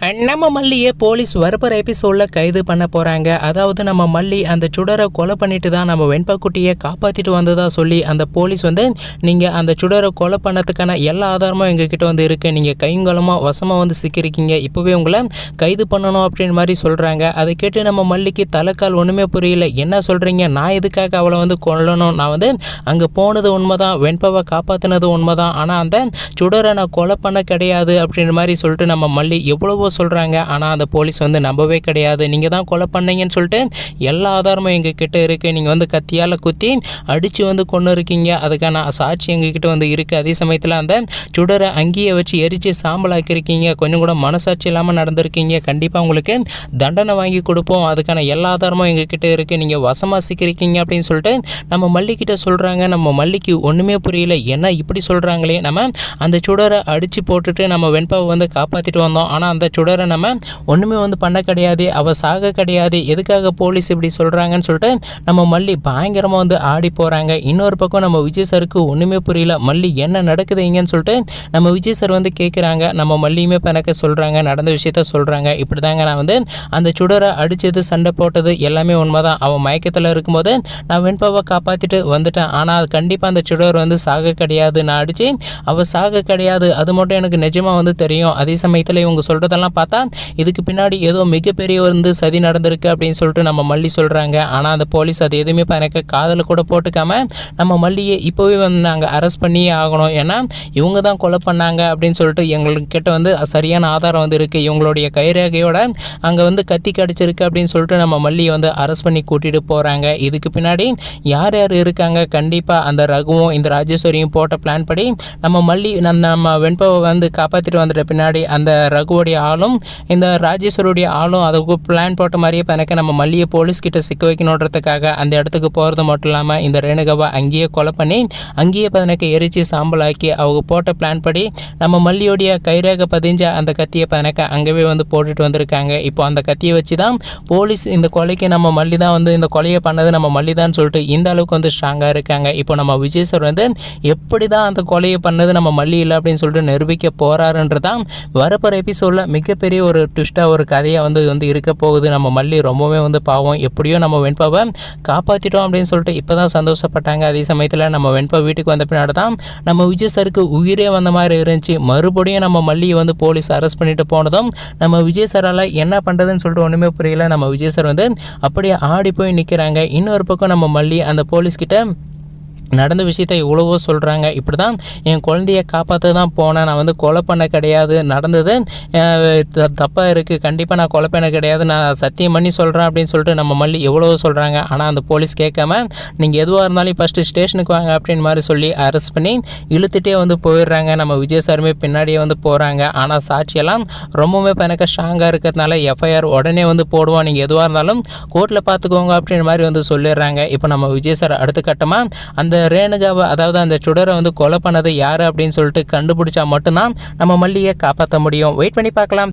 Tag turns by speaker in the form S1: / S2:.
S1: நம்ம மல்லியை போலீஸ் வரப்போற எபிசோட்ல கைது பண்ண போறாங்க. அதாவது நம்ம மல்லி அந்த சுடரை கொலை பண்ணிட்டு தான் நம்ம வெண்பாக்குட்டியை காப்பாத்திட்டு வந்ததா சொல்லி அந்த போலீஸ் நீங்க அந்த சுடரை கொலை பண்ணதுக்கான எல்லா ஆதாரமும் எங்ககிட்ட இருக்கு, நீங்க கைங்கலமா வசமா சிக்கிருக்கீங்க, இப்பவே உங்களை கைது பண்ணணும் அப்படின்னு மாதிரி சொல்றாங்க. அதை கேட்டு நம்ம மல்லிக்கு தலைக்கால் ஒண்ணுமே புரியல. என்ன சொல்றீங்க, நான் எதுக்காக அவளை கொல்லணும், நான் அங்க போனது உண்மைதான், வெண்பாவை காப்பாத்தினது உண்மைதான், ஆனா அந்த சுடரை நான் கொலை பண்ண கிடையாது அப்படின்ற மாதிரி சொல்லிட்டு நம்ம மல்லி எவ்வளவோ சொல்றாங்க. ஆனா அந்த போலீஸ் நம்பவே கிடையாது. நீங்க தான் கொலை பண்ணீங்கன்னு சொல்லிட்டு எல்லா ஆதாரமும் எங்க கிட்ட இருக்கு, நீங்க கத்தியால குத்தி அடிச்சு கொண்டு இருக்கீங்க, அதுக்கான சாட்சி எங்க கிட்ட இருக்கு. அதே சமயத்துல அந்த சுடரை அங்கேயே வச்சு எரிச்சு சாம்பலாக்கிருக்கீங்க, கொஞ்சம் கூட மனசாட்சி இல்லாம நடந்திருக்கீங்க, கண்டிப்பா உங்களுக்கு தண்டனை வாங்கி கொடுப்போம், அதுக்கான எல்லா ஆதாரமும் எங்க கிட்ட இருக்கு, நீங்க வசமா சிக்கிருக்கீங்க அப்படின்னு சொல்லிட்டு நம்ம மல்லி கிட்ட சொல்றாங்க. நம்ம மல்லிக்கு ஒண்ணுமே புரியல, என்ன இப்படி சொல்றாங்களே, நம்ம அந்த சுடரை அடிச்சு போட்டுட்டு நம்ம வெண்பாவை காப்பாத்திட்டு வந்தோம், ஆனா அந்த சுடரை நம்ம ஒண்ணுமே பண்ண கிடையாது, அவ சாக கிடையாது, எதுக்காக போலீஸ் இப்படி சொல்றாங்கன்னு சொல்லிட்டு நம்ம மல்லி பயங்கரமா ஆடி போறாங்க. இன்னொரு பக்கம் நம்ம விஜய் சாருக்கு ஒண்ணுமே புரியல, மல்லி என்ன நடக்குது இங்கன்னு சொல்லிட்டு நம்ம விஜய் சார் கேட்குறாங்க. நம்ம மல்லியுமே எனக்கு சொல்றாங்க, நடந்த விஷயத்த சொல்றாங்க. இப்படிதாங்க நான் அந்த சுடரை அடிச்சது சண்டை போட்டது எல்லாமே உண்மைதான், அவன் மயக்கத்தில் இருக்கும்போது நான் வெண்பாவை காப்பாத்திட்டு வந்துட்டேன், ஆனா அது கண்டிப்பா அந்த சுடர் சாக கிடையாது, நான் அடிச்சு அவ சாக கிடையாது, அது மட்டும் எனக்கு நிஜமா தெரியும். அதே சமயத்தில் இவங்க சொல்றதெல்லாம் பார்த்தா இதுக்கு பின்னாடி ஏதோ மிகப்பெரிய சதி நடந்திருக்கு அப்படின்னு சொல்லிட்டு நம்ம மல்லி சொல்றாங்க. ஆனா அந்த போலீஸ் அது எதுவுமே எனக்கு காதல கூட போட்டுக்காம நம்ம மல்லியை இப்போவே நாங்க அரெஸ்ட் பண்ணியே ஆகணும், ஏன்னா இவங்க தான் கொலை பண்ணாங்க அப்படின்னு சொல்லிட்டு எங்களுக்கு கிட்ட சரியான ஆதாரம் இருக்கு, இவங்களுடைய கைரேகையோட அங்க கத்தி கடிச்சிருக்கு அப்படின்னு சொல்லிட்டு நம்ம மல்லியை அரெஸ்ட் பண்ணி கூட்டிட்டு போறாங்க. இதுக்கு பின்னாடி யார் யார் இருக்காங்க, கண்டிப்பா அந்த ரகுவும் இந்த ராஜேஸ்வரியும் போட்ட பிளான் படி நம்ம மல்லி நம்ம வெண்பாவை காப்பாத்திட்டு வந்துட்ட பின்னாடி அந்த ரகுவோடைய ஆளும் இந்த ராஜேஸ்வருடைய ஆளும் அதுக்கு பிளான் போட்ட மாதிரியே எனக்கு நம்ம மல்லியை போலீஸ் கிட்ட சிக்க வைக்கணுன்றதுக்காக அந்த இடத்துக்கு போகிறது மட்டும் இல்லாமல் இந்த ரேணுகாவை அங்கேயே கொலை பண்ணி அங்கேயே எனக்கு எரிச்சு சாம்பலாக்கி அவங்க போட்ட பிளான் படி நம்ம மல்லியோடைய கைரேகை பதிஞ்ச அந்த கத்தியை எனக்கு அங்கேயே போட்டுட்டு வந்திருக்காங்க. இப்போ அந்த கத்தியை வச்சு தான் போலீஸ் இந்த கொலைக்கு நம்ம மல்லி தான் இந்த கொலையை பண்ணது நம்ம மல்லி தான் சொல்லிட்டு இந்த அளவுக்கு ஸ்ட்ராங்காக இருக்காங்க. இப்போ நம்ம விஜய் சார் எப்படி தான் அந்த கொலையை பண்ணது நம்ம மல்லி இல்லை அப்படின்னு சொல்லிட்டு நிரூபிக்க போறாருன்றதான் வரப்போற எபிசோட்ல மிகப்பெரிய ஒரு ட்விஸ்டாக ஒரு கதையாக இருக்க போகுது. நம்ம மல்லி ரொம்பவே பாவம், எப்படியோ நம்ம வெண்பாவை காப்பாற்றிட்டோம் அப்படின்னு சொல்லிட்டு இப்போ தான் சந்தோஷப்பட்டாங்க. அதே சமயத்தில் நம்ம வெண்பா வீட்டுக்கு வந்த பின்னாடி தான் நம்ம விஜய் சாருக்கு உயிரே வந்த மாதிரி இருந்துச்சு. மறுபடியும் நம்ம மல்லியை போலீஸ் அரெஸ்ட் பண்ணிட்டு போனதும் நம்ம விஜய் சாரால் என்ன பண்ணுறதுன்னு சொல்லிட்டு ஒன்றுமே புரியல. நம்ம விஜய் சார் அப்படியே ஆடி போய் நிற்கிறாங்க. இன்னொரு பக்கம் நம்ம மல்லி அந்த போலீஸ்கிட்ட நடந்த விஷயத்த எவ்வளவோ சொல்கிறாங்க. இப்படி தான் என் குழந்தைய காப்பாற்ற தான் போனேன், நான் கொலை பண்ண கிடையாது, நடந்தது தப்பாக இருக்குது, கண்டிப்பாக நான் கொலை பண்ண கிடையாது, நான் சத்தியம் பண்ணி சொல்கிறேன் அப்படின்னு சொல்லிட்டு நம்ம மல்லி எவ்வளவோ சொல்கிறாங்க. ஆனால் அந்த போலீஸ் கேட்காம நீங்கள் எதுவாக இருந்தாலும் ஃபஸ்ட்டு ஸ்டேஷனுக்கு வாங்க அப்படின்னு மாதிரி சொல்லி அரெஸ்ட் பண்ணி இழுத்துட்டே போயிடுறாங்க. நம்ம விஜய் சாருமே பின்னாடியே போகிறாங்க. ஆனால் சாட்சியெல்லாம் ரொம்பவே எனக்கு ஸ்ட்ராங்காக இருக்கிறதுனால எஃப்ஐஆர் உடனே போடுவோம், நீங்கள் எதுவாக இருந்தாலும் கோர்ட்டில் பார்த்துக்கோங்க அப்படின்னு மாதிரி சொல்லிடுறாங்க. இப்போ நம்ம விஜய் சார் அடுத்த கட்டமாக அந்த ரேணுகாவை அதாவது அந்த சுடரை கொலை பண்ணது யாரு அப்படின்னு சொல்லிட்டு கண்டுபிடிச்சா மட்டும்தான் நம்ம மல்லியை காப்பாற்ற முடியும். வெயிட் பண்ணி பார்க்கலாம்.